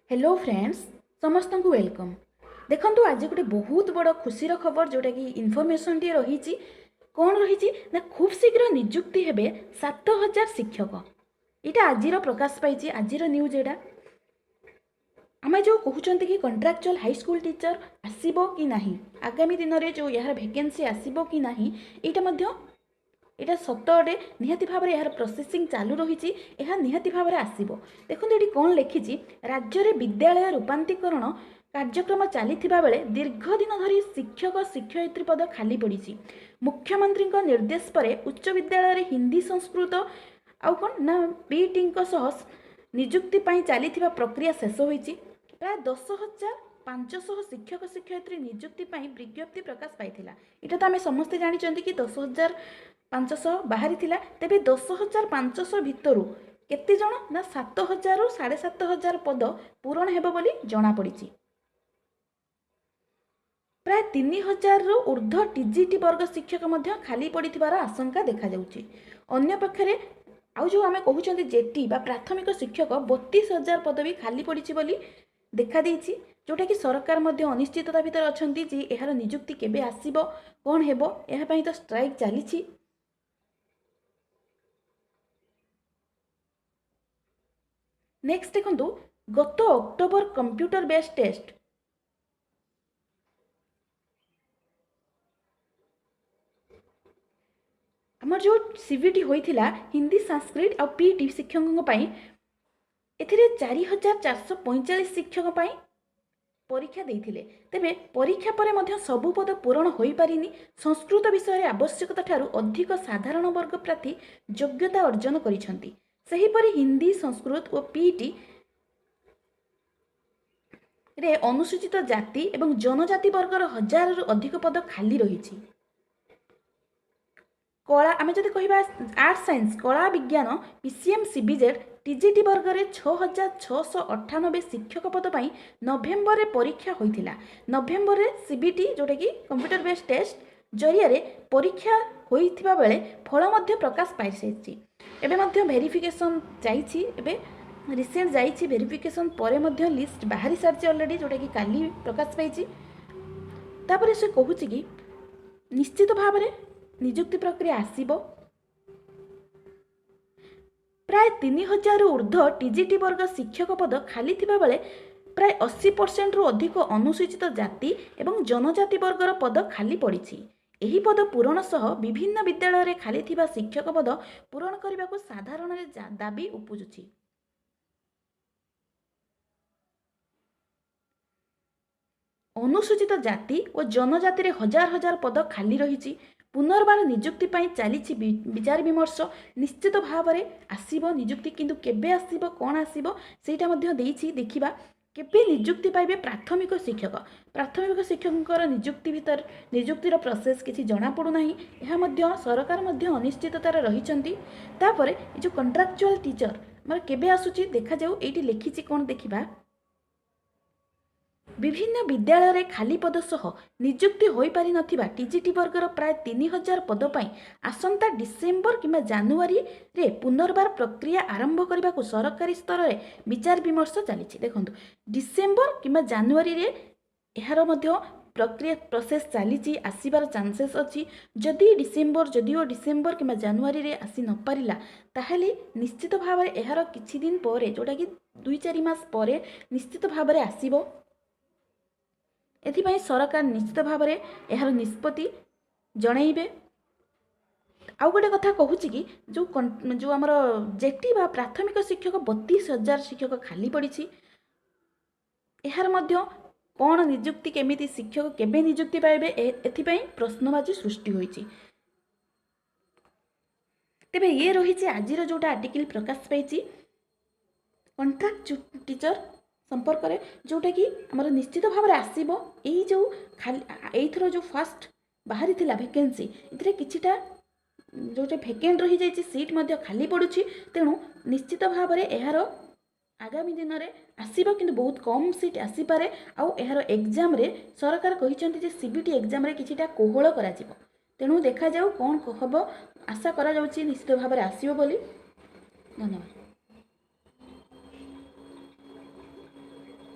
Hello friends, समस्त को welcome. देखंतु आज गोटे बहुत बड़ खुशीर खबर जोटा कि इनफॉरमेशन टी रही कौन रही ना खूब शीघ्र निजुक्ति हेबे 7000 शिक्षक। यहाँ आज प्रकाश पाई आज न्यूज एटा आम जो कहते कि कंट्राक्चुअल हाई स्कूल टीचर आसीबो कि नहीं, आगामी दिन में जो यार वैकेंसी आसीबो कि नहीं, यहाँ सत अटे निहाती भाव में यार प्रोसेसिंग चालू रही निहाती भाव में आसब। देखो ये कौन लिखी, राज्य में विद्यालय रूपांतरीकरण कार्यक्रम चली बेले दीर्घ दिन धरी शिक्षक शिक्षयित्री पद खाली पड़ी। मुख्यमंत्री निर्देश पर उच्च विद्यालय हिंदी संस्कृत आउ कौन ना पीटी निजुक्ति चली प्रक्रिया शेष होती। प्राय 10,500 शिक्षक शिक्षयित्री निजुक्ति विज्ञप्ति प्रकाश पाई। इटा तो आम समस्ते जानते कि 10,500 बाहरी थिला। तेबे 10,500 भितरु केते जण ना 7,000 रु 7,500 पद पूरण हेबो बोली जना पड़ी। प्राय 3,000 रु ऊर्ध्व टीजीटी वर्ग शिक्षक मध्य खाली पड़िथिबार आशंका देखा जाउची। अन्य पक्षरे आउ जो आमे कहउचंती जेटी बा प्राथमिक शिक्षक 32,000 पद भी खाली पड़िछि बोली देखा देइछि, जोटा कि सरकार मध्य अनिश्चितता भितर अछंती जे एहार नियुक्ति केबे आसीबो कोन हेबो। एहा पई तो स्ट्राइक चलीछि। नेक्स्ट देखंतु गत अक्टोबर कंप्यूटर बेस्ड टेस्ट आमर जो सीबीटी होइथिला हिंदी संस्कृत और पीटी शिक्षकों पाई एथिरे 4,445 शिक्षकों पाई परीक्षा देइथिले। तेबे परीक्षा परे मध्य सबु पद पूरण होई पारिनी। संस्कृत विषय आवश्यकता ठारू अधिक साधारण वर्ग प्रार्थी योग्यता अर्जन करिसंती। सेहीपरि हिंदी संस्कृत और पीटी रे अनुसूचित जाति एवं जनजाति वर्गर 1,000 रु अधिक पद खाली रही। कला आम जब कह आर्ट्स साइंस कला विज्ञान पीसीएम सीबीजेड टीजीटी वर्ग में 6,698 शिक्षक पद पर नवेम्बर में परीक्षा होता। नवेम्बर में सीबीटी जोटा कि कंप्यूटर बेस्ड टेस्ट जरिया परीक्षा होता बेले फल प्रकाश पाई सारी। एवं भेरिफिकेशन जाइए रिसेंट जाइए भेरिफिकेशन पर लिस्ट बाहरी सारी अलरेडी जोटा कि काली प्रकाश पाई। तापर से कहूँ कि निश्चित भाव में निजुक्ति प्रक्रिया आसीबो। प्राय 3,000 ऊर्ध्व टीजीटी वर्ग शिक्षक पद खाली थिबा बेले प्राय 80% रु अधिक अनुसूचित जाति एवं जनजाति वर्गर पद खाली पड़ी। एही पद पूरण सह विभिन्न विद्यालय रे खाली थिबा शिक्षक पद पूरण करने को साधारण दाबी उपजुची। अनुसूचित जाति और जनजाति रे 1,000 पद खाली रही। पुनर्बार निजुक्ति चली विचार विमर्श। निश्चित भाव में आसीबो निजुक्ति, किंतु केबे आसीबो कौन आसीबो सेटा मध्य देइछि। देखिबा केबे निजुक्ति पाइबे प्राथमिक शिक्षक निजुक्ति भीतर निजुक्तिर प्रोसेस किसी जना पड़ू नाही। यह मध्य सरकार मध्य अनिश्चिततार रहिचंती। तापरे जो कंट्राक्चुअल टीचर मतलब केबे आसुची देखा जाऊ। एटी लिखिछि कौन देखिबा, विभिन्न विद्यालय रे खाली पद सह निजुक्ति होई पारि नथिबा टीजीटी वर्गर प्राय 3,000 पद पई आसंता डिसेम्बर किंबा जानुआरी रे पुनर्बार प्रक्रिया आरंभ करने को सरकारी स्तर रे विचार विमर्श चली। देखंतु डिसेम्बर किंबा जानुआरी रे एहार मध्य प्रक्रिया प्रोसेस चली आसीबार चांसेस अछि। जदि डिसेम्बर किंबा जानुआरी रे आसी न पारिला ताहेले निश्चित भाव में एहार किछि दिन परे जोटा कि 2-4 मास परे निश्चित भाव में आसीबो। एथिपाई सरकार निश्चित भाव में यार निष्पत्ति जनइबे। आउ गोटे कथा कहूँ कि जो आमर जेटी बा प्राथमिक शिक्षक 32,000 शिक्षक खाली पड़ी। यार मध्य कौन निजुक्ति केमिति शिक्षक केबे निजुक्ति पाइबे एथिपाई प्रश्नबाची सृष्टि होईछि। तेबे ये रही आज जोटा आर्टिकल प्रकाश पाई कंट्राक्ट टीचर संपर्क में, जोटा कि आमर निश्चित भाव में आसीबो। एई जो खाली एथर जो फास्ट बाहरी थिला वैकेंसी इतरे किछिटा जोटा वैकेंट रही जाइछि सीट मध्य खाली पड़ुछि। तेणु निश्चित भाव में यार आगामी दिन में आसीबो, किंतु बहुत कम सीट आसी पारे। आउ यार एग्जाम रे सरकार कहिसंती जे सीबीटी एग्जाम रे किछिटा कोहळ करा जिवो। तेणु देखा जाऊ कौन हबो, आशा करा जाउछि निश्चित भाव में आसीबो बोली। धन्यवाद।